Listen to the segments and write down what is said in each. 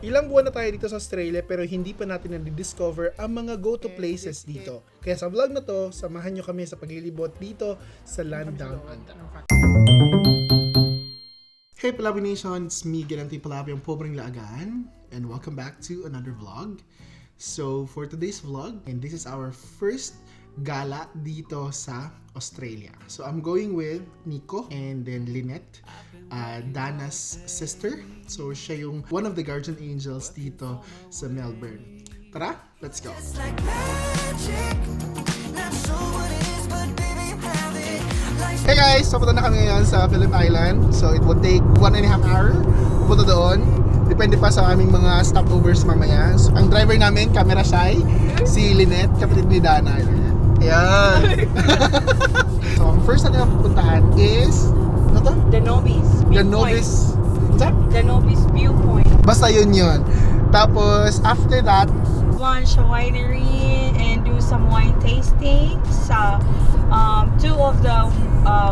Ilang buwan na tayo dito sa Australia pero hindi pa natin na-discover ang mga go-to places dito. Kaya sa vlog na to, samahan nyo kami sa paglilibot dito sa Land Down Under. Hey Palabi Nation, it's me, Gananti Palabi, ang pobreng Laagan, and welcome back to another vlog. So for today's vlog, and this is our first gala dito sa Australia. So I'm going with Nico and then Lynette, Dana's sister. So siya yung one of the guardian angels dito sa Melbourne. Tara, let's go! Hey guys! So punta na kami ngayon sa Phillip Island. So it would take 1.5 hours pupunta doon. Depende pa sa aming mga stopovers mamaya. So, ang driver namin, camera shy, si Lynette, kapatid ni Dana. Ayan! So ang first natin na pupuntahan is ano to? The Nobbies. The Nobbies. What's that? The Nobbies viewpoint. Basta yun. Tapos after that, Lunch winery and do some wine tasting sa two of the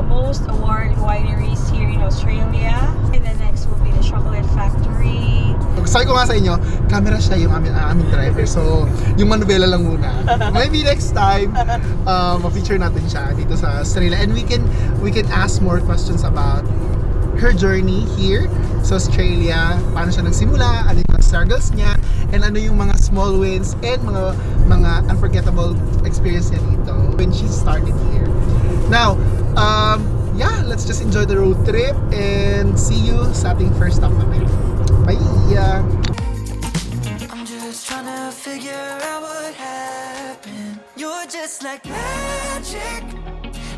most awarded wineries here in Australia. And the next will be the chocolate factory. sabi ko nga sa inyo, camera siya yung aming driver. So, yung manubela lang muna. Maybe next time, ma-feature natin siya dito sa Australia. And we can ask more questions about her journey here sa Australia. Paano siya nagsimula, ano yung struggles niya, and ano yung mga small wins and mga unforgettable experience niya dito when she started here. Now, yeah, let's just enjoy the road trip and see you sa ating first stop namin. Bye! I'm just trying to figure out what happened. You're just like magic.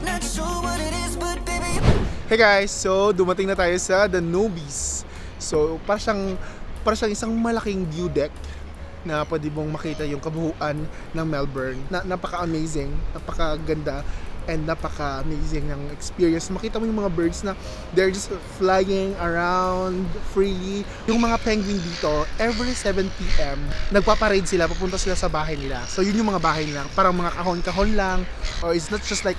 Not sure what it is, but baby. Hey guys, so dumating na tayo sa The Nobbies. So para siyang isang malaking view deck na pwede mong makita yung kabuuan ng Melbourne. Napaka-amazing, napaka-ganda, and napaka-amazing ng experience. Makita mo yung mga birds na they're just flying around freely. Yung mga penguin dito, every 7 p.m. nagpaparade sila, papunta sila sa bahay nila. So yun yung mga bahay nila, parang mga kahon-kahon lang, or it's not just like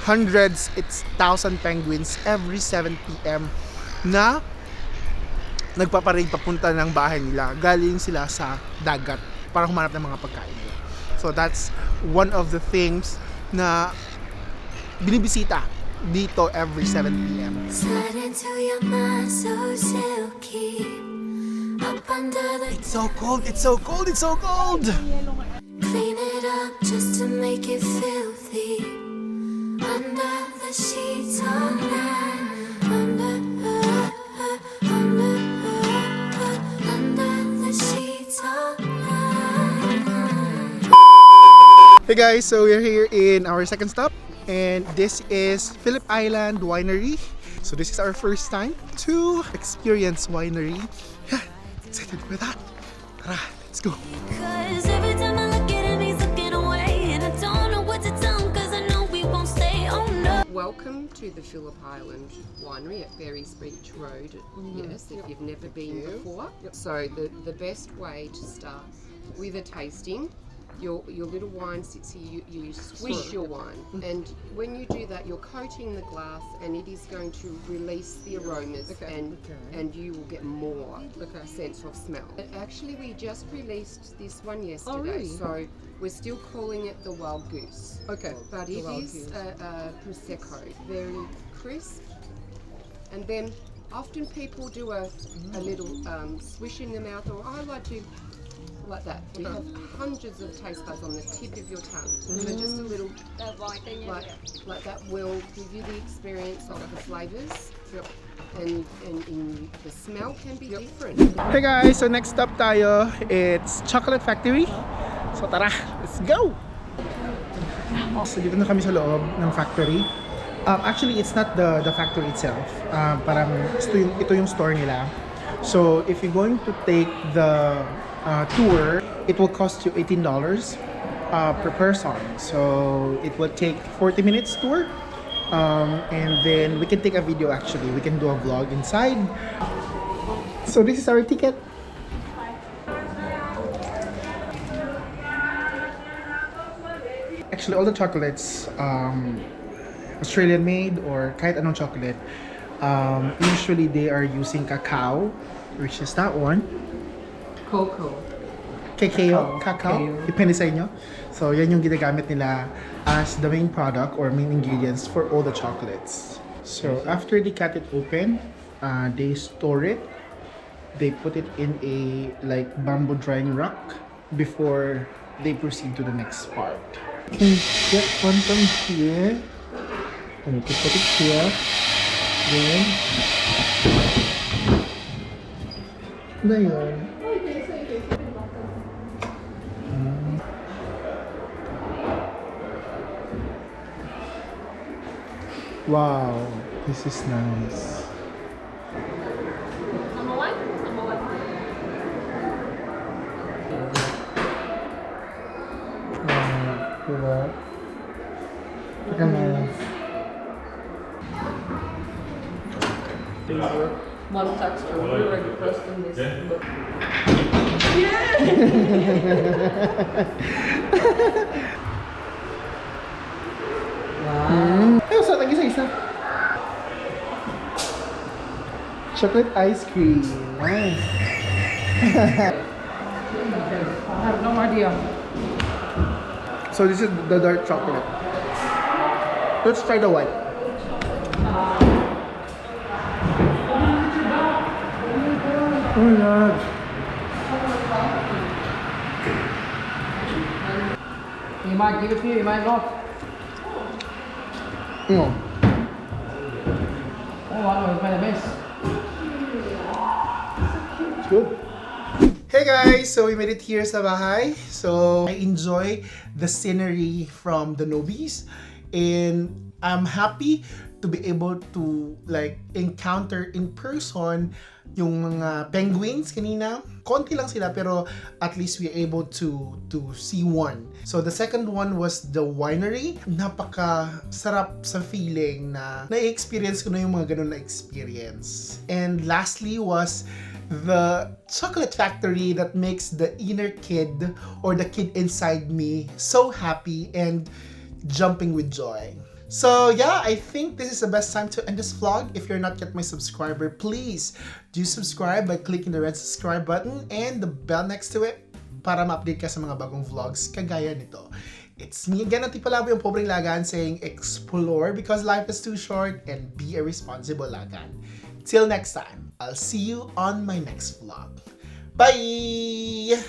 hundreds, it's 1,000 penguins every 7 p.m. na nagpaparade papunta ng bahay nila. Galing sila sa dagat para humanap ng mga pagkain nila. So that's one of the things na binibisita dito every 7 p.m. Slide into your mind so silky. Up under the It's so cold, it's so cold, it's so cold! clean it up just to make it filthy. Under the sheets all night. Under the sheets all night. Hey guys, so we're here in our second stop. And this is Phillip Island Winery. So this is our first time to experience winery. Yeah, excited for that. Tara, let's go. Cause every time I look at him, he's looking away. And I don't know what to tell him, cause I know we won't stay. Oh no. Welcome to the Phillip Island Winery at Berries Beach Road. Yes, if you've never been before. So the best way to start with a tasting, your little wine sits here, you swish your wine, and when you do that you're coating the glass and it is going to release the aromas, and you will get more sense of smell. Actually, we just released this one yesterday, so we're still calling it the Wild Goose. Okay. But it is a Prosecco, very crisp, and then often people do a little swish in the mouth, or I like to like that. We have hundreds of taste buds on the tip of your tongue. So just a little like that will give you the experience of the flavors. And the smell can be different. Hey guys, so next stop tayo, it's Chocolate Factory. So tara, let's go! So dito na kami sa loob ng factory. Actually, it's not the factory itself. Parang ito yung store nila. So if you're going to take the tour, it will cost you $18 per person. So it will take 40 minutes tour. And then we can take a video actually. We can do a vlog inside. So this is our ticket. Actually, all the chocolates, Australian made or kahit anong chocolate, usually they are using cacao, which is that one. Cocoa. Cacao. Cacao. Depende sa inyo. So, yan yung ginagamit nila as the main product or main ingredients for all the chocolates. So, after they cut it open, they store it. They put it in a like bamboo drying rack before they proceed to the next part. You can get one from here. And you can put it here. Then, na yun. Wow, this is nice. Number one? Diba? Teka na. One texture. We already pressed in this. But... Ay, so, tag-isa-isa. Chocolate ice cream. Nice. I have no idea. So this is the dark chocolate. Let's try the white. Oh my god. You might give it to you, you might not. No. Oh, I know, it's made a mess. It's good. Hey guys! So we made it here sa bahay. So I enjoy the scenery from the Nobbies. And I'm happy to be able to like encounter in person yung mga penguins kanina. Konti lang sila pero at least we're able to see one. So the second one was the winery. Napaka sarap sa feeling na na-experience ko na yung mga ganun na experience. And lastly was the chocolate factory that makes the inner kid or the kid inside me so happy and jumping with joy. So yeah, I think this is the best time to end this vlog. If you're not yet my subscriber, please do subscribe by clicking the red subscribe button and the bell next to it para ma-update ka sa mga bagong vlogs kagaya nito. It's me again, Ati Palabo, yung pobreng Lagan, saying explore because life is too short and be a responsible Lagan. Till next time, I'll see you on my next vlog. Bye!